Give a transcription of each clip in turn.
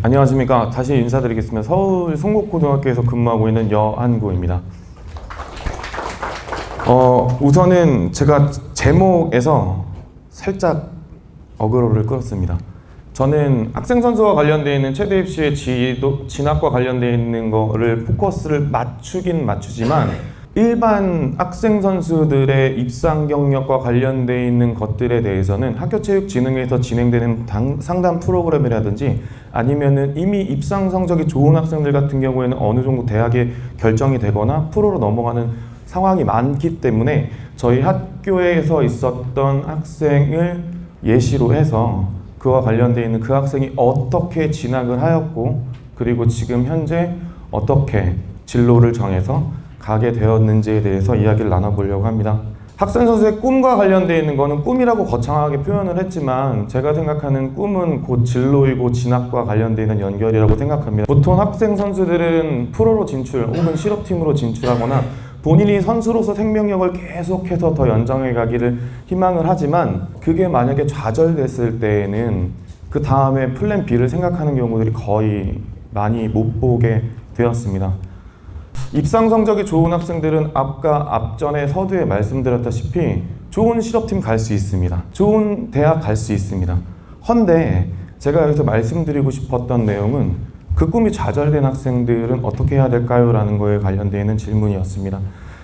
안녕하십니까. 다시 인사드리겠습니다. 서울 송곡고등학교에서 근무하고 있는 여한구입니다. 우선은 제가 제목에서 살짝 어그로를 끌었습니다. 저는 학생 선수와 관련되어 있는 최대 입시의 진학과 관련되어 있는 거를 포커스를 맞추지만 일반 학생 선수들의 입상 경력과 관련되어 있는 것들에 대해서는 학교체육진흥회에서 진행되는 상담 프로그램이라든지 아니면은 이미 입상 성적이 좋은 학생들 같은 경우에는 어느 정도 대학에 결정이 되거나 프로로 넘어가는 상황이 많기 때문에 저희 학교에서 있었던 학생을 예시로 해서 그와 관련되어 있는 그 학생이 어떻게 진학을 하였고 그리고 지금 현재 어떻게 진로를 정해서 가게 되었는지에 대해서 이야기를 나눠보려고 합니다. 학생 선수의 꿈과 관련되어 있는 것은 꿈이라고 거창하게 표현을 했지만 제가 생각하는 꿈은 곧 진로이고 진학과 관련되어 있는 연결이라고 생각합니다. 보통 학생 선수들은 프로로 진출 혹은 실업팀으로 진출하거나 본인이 선수로서 생명력을 계속해서 더 연장해 가기를 희망을 하지만 그게 만약에 좌절됐을 때에는 그 다음에 플랜 B를 생각하는 경우들이 거의 많이 못 보게 되었습니다. 입상 성적이 좋은 학생들은 앞전에 서두에 말씀드렸다시피 좋은 실업팀 갈 수 있습니다. 좋은 대학 갈 수 있습니다. 헌데 제가 여기서 말씀드리고 싶었던 내용은 그 꿈이 좌절된 학생들은 어떻게 해야 될까요? 라는 거에 관련되어 있는 질문이었습니다.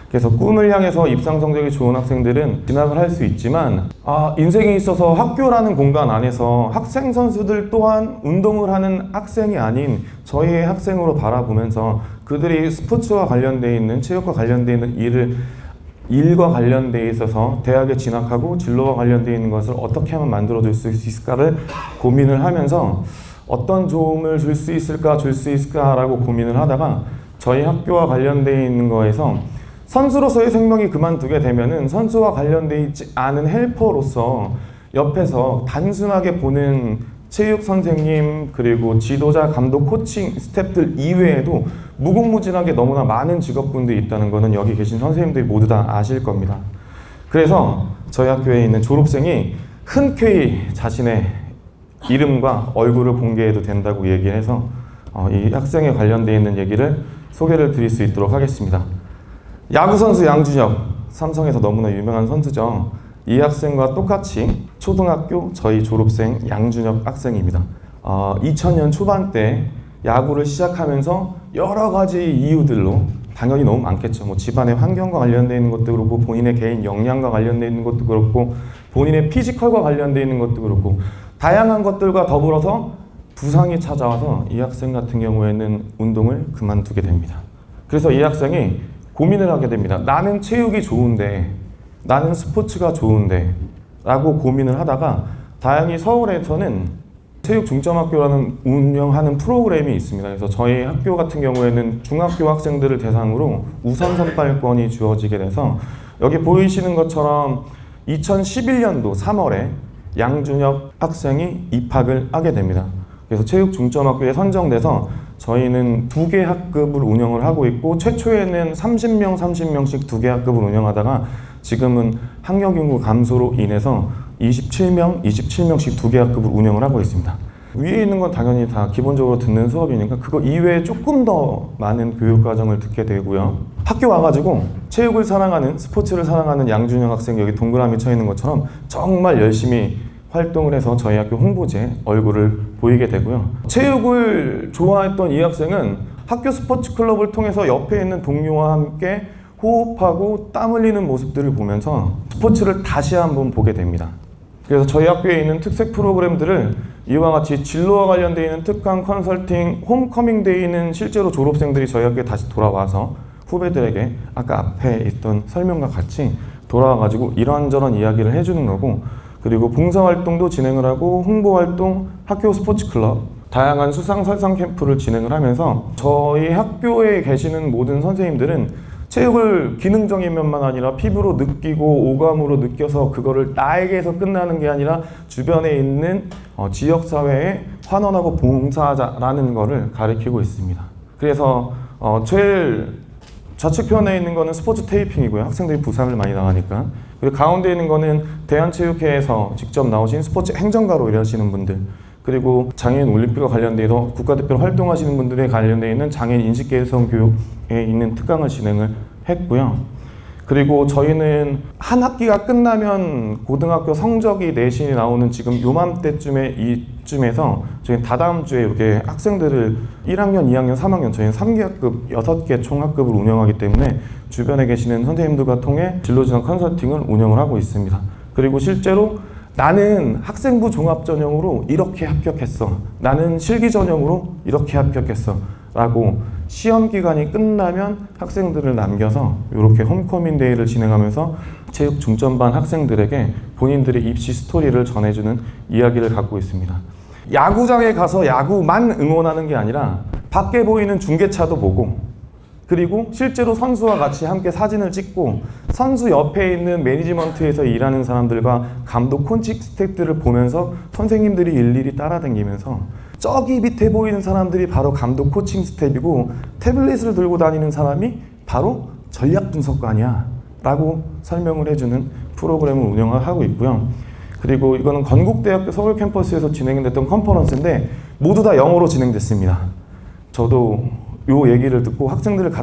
그래서 꿈을 향해서 입상 성적이 좋은 학생들은 진학을 할 수 있지만 인생에 있어서 학교라는 공간 안에서 학생 선수들 또한 운동을 하는 학생이 아닌 저희의 학생으로 바라보면서 그들이 스포츠와 관련되어 있는 체육과 관련되어 있는 일과 관련되어 있어서 대학에 진학하고 진로와 관련되어 있는 것을 어떻게 하면 만들어줄 수 있을까를 고민을 하면서 어떤 도움을 줄 수 있을까라고 고민을 하다가 저희 학교와 관련되어 있는 거에서 선수로서의 생명이 그만두게 되면은 선수와 관련되어 있지 않은 헬퍼로서 옆에서 단순하게 보는 체육 선생님 그리고 지도자, 감독, 코칭 스태프들 이외에도 무궁무진하게 너무나 많은 직업군들이 있다는 것은 여기 계신 선생님들이 모두 다 아실 겁니다. 그래서 저희 학교에 있는 졸업생이 흔쾌히 자신의 이름과 얼굴을 공개해도 된다고 얘기를 해서 이 학생에 관련되어 있는 얘기를 소개를 드릴 수 있도록 하겠습니다. 야구선수 양준혁, 삼성에서 너무나 유명한 선수죠. 이 학생과 똑같이 초등학교 저희 졸업생 양준혁 학생입니다. 2000년 초반 때 야구를 시작하면서 여러 가지 이유들로 당연히 너무 많겠죠. 뭐 집안의 환경과 관련되어 있는 것도 그렇고 본인의 개인 역량과 관련되어 있는 것도 그렇고 본인의 피지컬과 관련되어 있는 것도 그렇고 다양한 것들과 더불어서 부상이 찾아와서 이 학생 같은 경우에는 운동을 그만두게 됩니다. 그래서 이 학생이 고민을 하게 됩니다. 나는 체육이 좋은데 나는 스포츠가 좋은데 라고 고민을 하다가 다행히 서울에서는 체육중점학교라는 운영하는 프로그램이 있습니다. 그래서 저희 학교 같은 경우에는 중학교 학생들을 대상으로 우선 선발권이 주어지게 돼서 여기 보이시는 것처럼 2011년도 3월에 양준혁 학생이 입학을 하게 됩니다. 그래서 체육중점학교에 선정돼서 저희는 2개 학급을 운영을 하고 있고 최초에는 30명씩 2개 학급을 운영하다가 지금은 학력 인구 감소로 인해서 27명씩 2개 학급을 운영을 하고 있습니다. 위에 있는 건 당연히 다 기본적으로 듣는 수업이니까 그거 이외에 조금 더 많은 교육 과정을 듣게 되고요. 학교 와가지고 체육을 사랑하는 스포츠를 사랑하는 양준혁 학생 여기 동그라미 쳐 있는 것처럼 정말 열심히 활동을 해서 저희 학교 홍보지에 얼굴을 보이게 되고요. 체육을 좋아했던 이 학생은 학교 스포츠 클럽을 통해서 옆에 있는 동료와 함께 호흡하고 땀 흘리는 모습들을 보면서 스포츠를 다시 한번 보게 됩니다. 그래서 저희 학교에 있는 특색 프로그램들을 이와 같이 진로와 관련되어 있는 특강, 컨설팅, 홈커밍 데이는 실제로 졸업생들이 저희 학교에 다시 돌아와서 후배들에게 아까 앞에 있던 설명과 같이 돌아와가지고 이런저런 이야기를 해주는 거고 그리고 봉사활동도 진행을 하고 홍보활동, 학교 스포츠클럽, 다양한 수상설상 캠프를 진행을 하면서 저희 학교에 계시는 모든 선생님들은 체육을 기능적인 면만 아니라 피부로 느끼고 오감으로 느껴서 그거를 나에게서 끝나는 게 아니라 주변에 있는 지역사회에 환원하고 봉사하자라는 거를 가리키고 있습니다. 그래서 제일 좌측편에 있는 거는 스포츠 테이핑이고요. 학생들이 부상을 많이 당하니까. 그리고 가운데 있는 거는 대한체육회에서 직접 나오신 스포츠 행정가로 일하시는 분들, 그리고 장애인 올림픽과 관련돼서 국가대표로 활동하시는 분들에 관련되어 있는 장애인 인식개선 교육에 있는 특강을 진행을 했고요. 그리고 저희는 한 학기가 끝나면 고등학교 성적이 내신이 나오는 지금 요맘때쯤에 이쯤에서 저희는 다다음 주에 이렇게 학생들을 1학년, 2학년, 3학년 저희는 3개학급 6개 총학급을 운영하기 때문에 주변에 계시는 선생님들과 통해 진로진학 컨설팅을 운영을 하고 있습니다. 그리고 실제로 나는 학생부 종합 전형으로 이렇게 합격했어. 나는 실기 전형으로 이렇게 합격했어. 라고 시험 기간이 끝나면 학생들을 남겨서 이렇게 홈커밍 데이를 진행하면서 체육 중점반 학생들에게 본인들의 입시 스토리를 전해주는 이야기를 갖고 있습니다. 야구장에 가서 야구만 응원하는 게 아니라 밖에 보이는 중계차도 보고, 그리고 실제로 선수와 같이 함께 사진을 찍고 선수 옆에 있는 매니지먼트에서 일하는 사람들과 감독 코칭 스태프들을 보면서 선생님들이 일일이 따라다니면서 저기 밑에 보이는 사람들이 바로 감독 코칭 스텝이고 태블릿을 들고 다니는 사람이 바로 전략 분석관이야 라고 설명을 해주는 프로그램을 운영하고 있고요. 그리고 이거는 건국대학교 서울 캠퍼스에서 진행됐던 컨퍼런스인데 모두 다 영어로 진행됐습니다. 저도 요 얘기를 듣고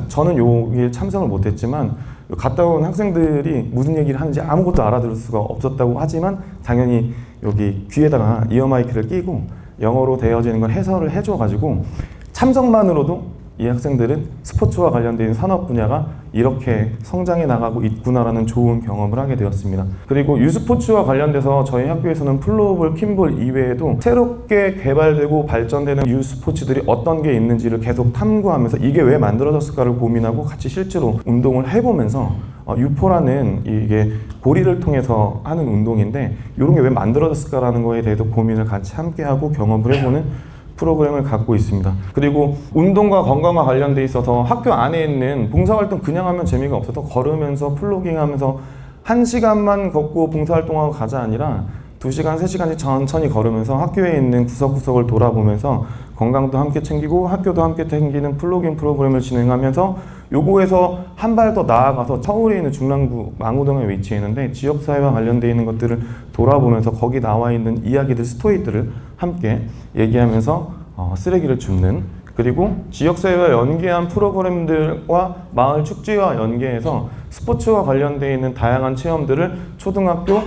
저는 여기에 참석을 못했지만 갔다 온 학생들이 무슨 얘기를 하는지 아무것도 알아들을 수가 없었다고 하지만 당연히 여기 귀에다가 이어마이크를 끼고 영어로 되어지는 걸 해설을 해줘가지고 참석만으로도 이 학생들은 스포츠와 관련된 산업 분야가 이렇게 성장해 나가고 있구나라는 좋은 경험을 하게 되었습니다. 그리고 유스포츠와 관련돼서 저희 학교에서는 플로어볼, 킴볼 이외에도 새롭게 개발되고 발전되는 유스포츠들이 어떤 게 있는지를 계속 탐구하면서 이게 왜 만들어졌을까를 고민하고 같이 실제로 운동을 해보면서 유포라는 이게 고리를 통해서 하는 운동인데 이런 게 왜 만들어졌을까라는 거에 대해서 고민을 같이 함께하고 경험을 해보는 프로그램을 갖고 있습니다. 그리고 운동과 건강과 관련돼 있어서 학교 안에 있는 봉사활동 그냥 하면 재미가 없어서 걸으면서 플로깅하면서 1시간만 걷고 봉사활동하고 가자 아니라 2시간, 3시간씩 천천히 걸으면서 학교에 있는 구석구석을 돌아보면서 건강도 함께 챙기고 학교도 함께 챙기는 플로깅 프로그램을 진행하면서 요거에서 한 발 더 나아가서 서울에 있는 중랑구 망우동에 위치해 있는데 지역사회와 관련되어 있는 것들을 돌아보면서 거기 나와 있는 이야기들, 스토리들을 함께 얘기하면서 쓰레기를 줍는, 그리고 지역사회와 연계한 프로그램들과 마을 축제와 연계해서 스포츠와 관련되어 있는 다양한 체험들을 초등학교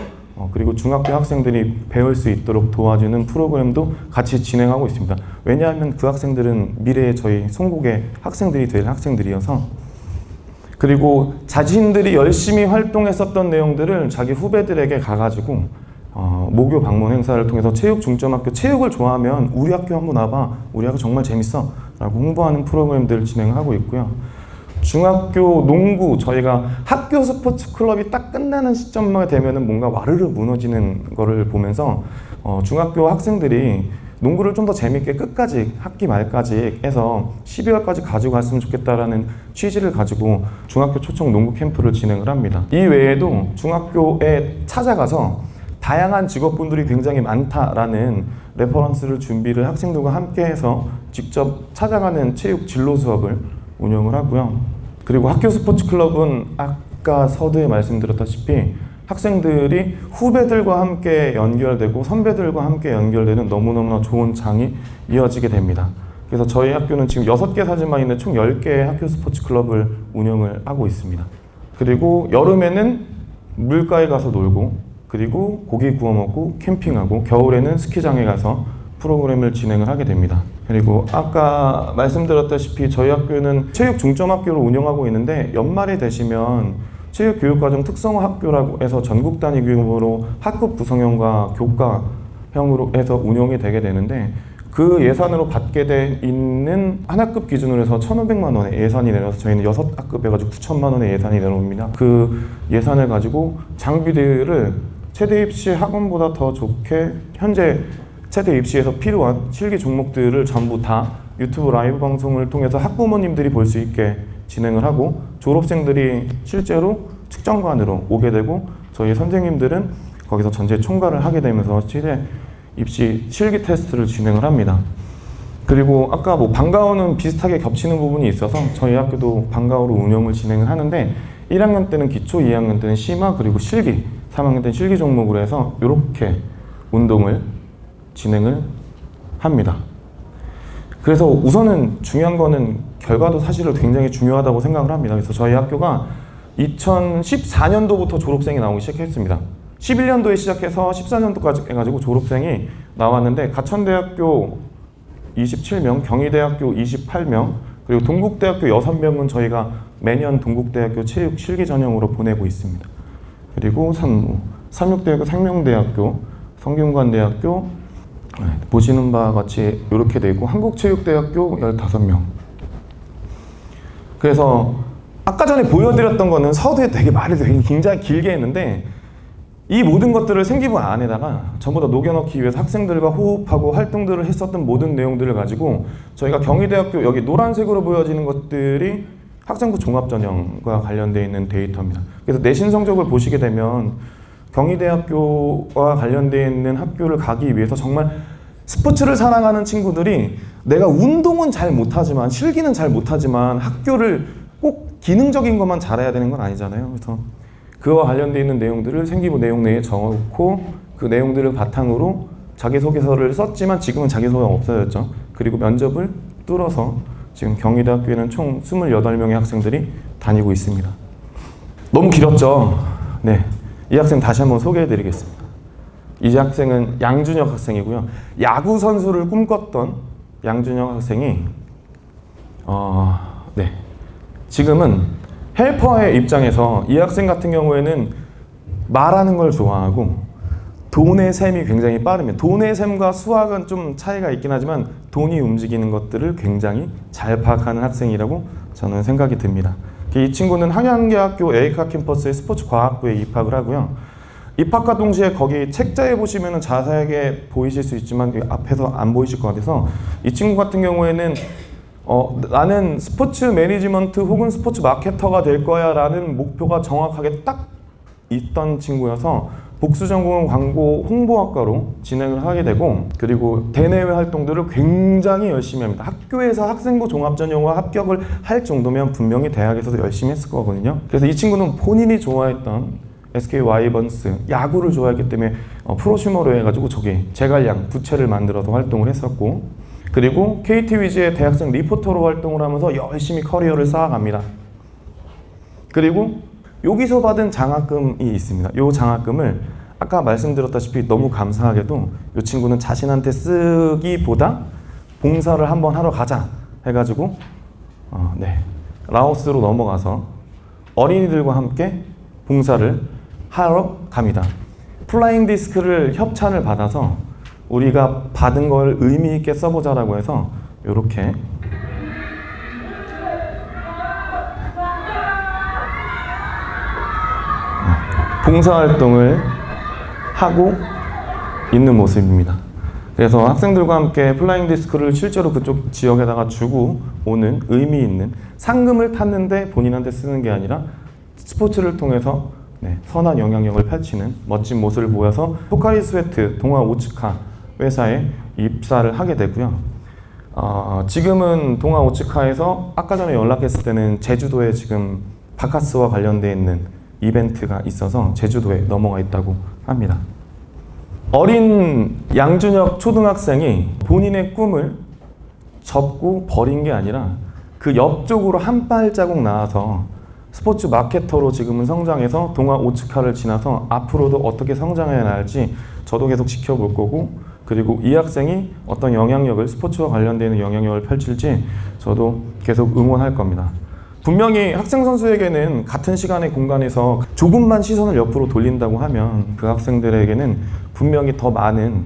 그리고 중학교 학생들이 배울 수 있도록 도와주는 프로그램도 같이 진행하고 있습니다. 왜냐하면 그 학생들은 미래의 저희 송국의 학생들이 될 학생들이어서. 그리고 자신들이 열심히 활동했었던 내용들을 자기 후배들에게 가가지고 모교 방문 행사를 통해서 체육중점학교, 체육을 좋아하면 우리 학교 한번 와봐, 우리 학교 정말 재밌어 라고 홍보하는 프로그램들을 진행하고 있고요. 중학교 농구, 저희가 학교 스포츠 클럽이 딱 끝나는 시점만 되면은 뭔가 와르르 무너지는 거를 보면서 중학교 학생들이 농구를 좀 더 재밌게 끝까지 학기 말까지 해서 12월까지 가지고 갔으면 좋겠다라는 취지를 가지고 중학교 초청 농구 캠프를 진행을 합니다. 이 외에도 중학교에 찾아가서 다양한 직업군들이 굉장히 많다라는 레퍼런스를 준비를 학생들과 함께 해서 직접 찾아가는 체육 진로 수업을 운영을 하고요. 그리고 학교 스포츠 클럽은 아까 서두에 말씀드렸다시피 학생들이 후배들과 함께 연결되고 선배들과 함께 연결되는 너무너무나 좋은 장이 이어지게 됩니다. 그래서 저희 학교는 지금 6개 사진만 있는 총 10개의 학교 스포츠 클럽을 운영을 하고 있습니다. 그리고 여름에는 물가에 가서 놀고, 그리고 고기 구워 먹고 캠핑하고, 겨울에는 스키장에 가서 프로그램을 진행을 하게 됩니다. 그리고 아까 말씀드렸다시피 저희 학교는 체육 중점학교를 운영하고 있는데 연말이 되시면 체육교육과정 특성화 학교라고 해서 전국 단위 규모로 학급 구성형과 교과형으로 해서 운영이 되게 되는데 그 예산으로 받게 돼 있는 한 학급 기준으로 해서 1,500만 원의 예산이 내려서 저희는 6학급 해가지고 9천만 원의 예산이 내려옵니다. 그 예산을 가지고 장비들을 최대 입시 학원보다 더 좋게 현재 최대 입시에서 필요한 실기 종목들을 전부 다 유튜브 라이브 방송을 통해서 학부모님들이 볼 수 있게 진행을 하고 졸업생들이 실제로 측정관으로 오게 되고 저희 선생님들은 거기서 전체 총괄을 하게 되면서 최대 입시 실기 테스트를 진행을 합니다. 그리고 아까 방과후는 비슷하게 겹치는 부분이 있어서 저희 학교도 방과후로 운영을 진행을 하는데 1학년 때는 기초, 2학년 때는 심화, 그리고 실기, 3학년 때는 실기 종목으로 해서 이렇게 운동을 진행을 합니다. 그래서 우선은 중요한 거는 결과도 사실은 굉장히 중요하다고 생각을 합니다. 그래서 저희 학교가 2014년도부터 졸업생이 나오기 시작했습니다. 11년도에 시작해서 14년도까지 해가지고 졸업생이 나왔는데 가천대학교 27명, 경희대학교 28명, 그리고 동국대학교 6명은 저희가 매년 동국대학교 체육 실기 전형으로 보내고 있습니다. 그리고 삼육대학교, 생명대학교, 성균관대학교 보시는 바와 같이 이렇게 되어 있고 한국체육대학교 15명. 그래서 아까 전에 보여드렸던 거는 서두에 되게 말을 되게 굉장히 길게 했는데 이 모든 것들을 생기부 안에다가 전부 다 녹여넣기 위해서 학생들과 호흡하고 활동들을 했었던 모든 내용들을 가지고 저희가 경희대학교 여기 노란색으로 보여지는 것들이 학생부 종합전형과 관련되어 있는 데이터입니다. 그래서 내신 성적을 보시게 되면 경희대학교와 관련되어 있는 학교를 가기 위해서 정말 스포츠를 사랑하는 친구들이 내가 운동은 잘 못하지만 실기는 잘 못하지만 학교를 꼭 기능적인 것만 잘해야 되는 건 아니잖아요. 그래서 그와 관련되어 있는 내용들을 생기부 내용 내에 적어놓고 그 내용들을 바탕으로 자기소개서를 썼지만 지금은 자기소개가 없어졌죠. 그리고 면접을 뚫어서 지금 경희대학교에는 총 28명의 학생들이 다니고 있습니다. 너무 길었죠? 네, 이 학생 다시 한번 소개해드리겠습니다. 이 학생은 양준혁 학생이고요. 야구 선수를 꿈꿨던 양준혁 학생이 네, 지금은 헬퍼의 입장에서 이 학생 같은 경우에는 말하는 걸 좋아하고 돈의 셈이 굉장히 빠릅니다. 돈의 셈과 수학은 좀 차이가 있긴 하지만 돈이 움직이는 것들을 굉장히 잘 파악하는 학생이라고 저는 생각이 듭니다. 이 친구는 한양대학교 에이카 캠퍼스의 스포츠과학부에 입학을 하고요. 입학과 동시에 거기 책자에 보시면 자세하게 보이실 수 있지만 앞에서 안 보이실 것 같아서 이 친구 같은 경우에는 나는 스포츠 매니지먼트 혹은 스포츠 마케터가 될 거야 라는 목표가 정확하게 딱 있던 친구여서 복수 전공은 광고 홍보학과로 진행을 하게 되고 그리고 대내외 활동들을 굉장히 열심히 합니다. 학교에서 학생부 종합전형과 합격을 할 정도면 분명히 대학에서도 열심히 했을 거거든요. 그래서 이 친구는 본인이 좋아했던 SK 와이번스 야구를 좋아했기 때문에 프로슈머로 해가지고 저기 제갈량 부채를 만들어서 활동을 했었고 그리고 KT 위즈의 대학생 리포터로 활동을 하면서 열심히 커리어를 쌓아갑니다. 그리고 여기서 받은 장학금이 있습니다. 이 장학금을 아까 말씀드렸다시피 너무 감사하게도 이 친구는 자신한테 쓰기보다 봉사를 한번 하러 가자 해가지고 네, 라오스로 넘어가서 어린이들과 함께 봉사를 하러 갑니다. 플라잉 디스크를 협찬을 받아서 우리가 받은 걸 의미 있게 써보자라고 해서 이렇게 봉사활동을 하고 있는 모습입니다. 그래서 학생들과 함께 플라잉 디스크를 실제로 그쪽 지역에다가 주고 오는 의미 있는 상금을 탔는데 본인한테 쓰는 게 아니라 스포츠를 통해서 선한 영향력을 펼치는 멋진 모습을 보여서 포카리 스웨트 동아 오츠카 회사에 입사를 하게 되고요. 지금은 동아 오츠카에서 아까 전에 연락했을 때는 제주도에 지금 바카스와 관련되어 있는 이벤트가 있어서 제주도에 넘어가 있다고 합니다. 어린 양준혁 초등학생이 본인의 꿈을 접고 버린 게 아니라 그 옆쪽으로 한 발자국 나아서 스포츠 마케터로 지금은 성장해서 동아 오츠카를 지나서 앞으로도 어떻게 성장해야 할지 저도 계속 지켜볼 거고 그리고 이 학생이 어떤 영향력을 스포츠와 관련되는 영향력을 펼칠지 저도 계속 응원할 겁니다. 분명히 학생 선수에게는 같은 시간의 공간에서 조금만 시선을 옆으로 돌린다고 하면 그 학생들에게는 분명히 더 많은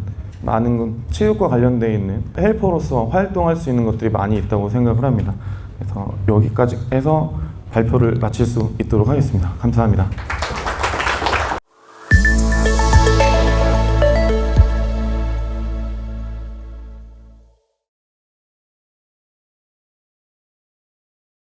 체육과 관련되어 있는 헬퍼로서 활동할 수 있는 것들이 많이 있다고 생각을 합니다. 그래서 여기까지 해서 발표를 마칠 수 있도록 하겠습니다. 감사합니다.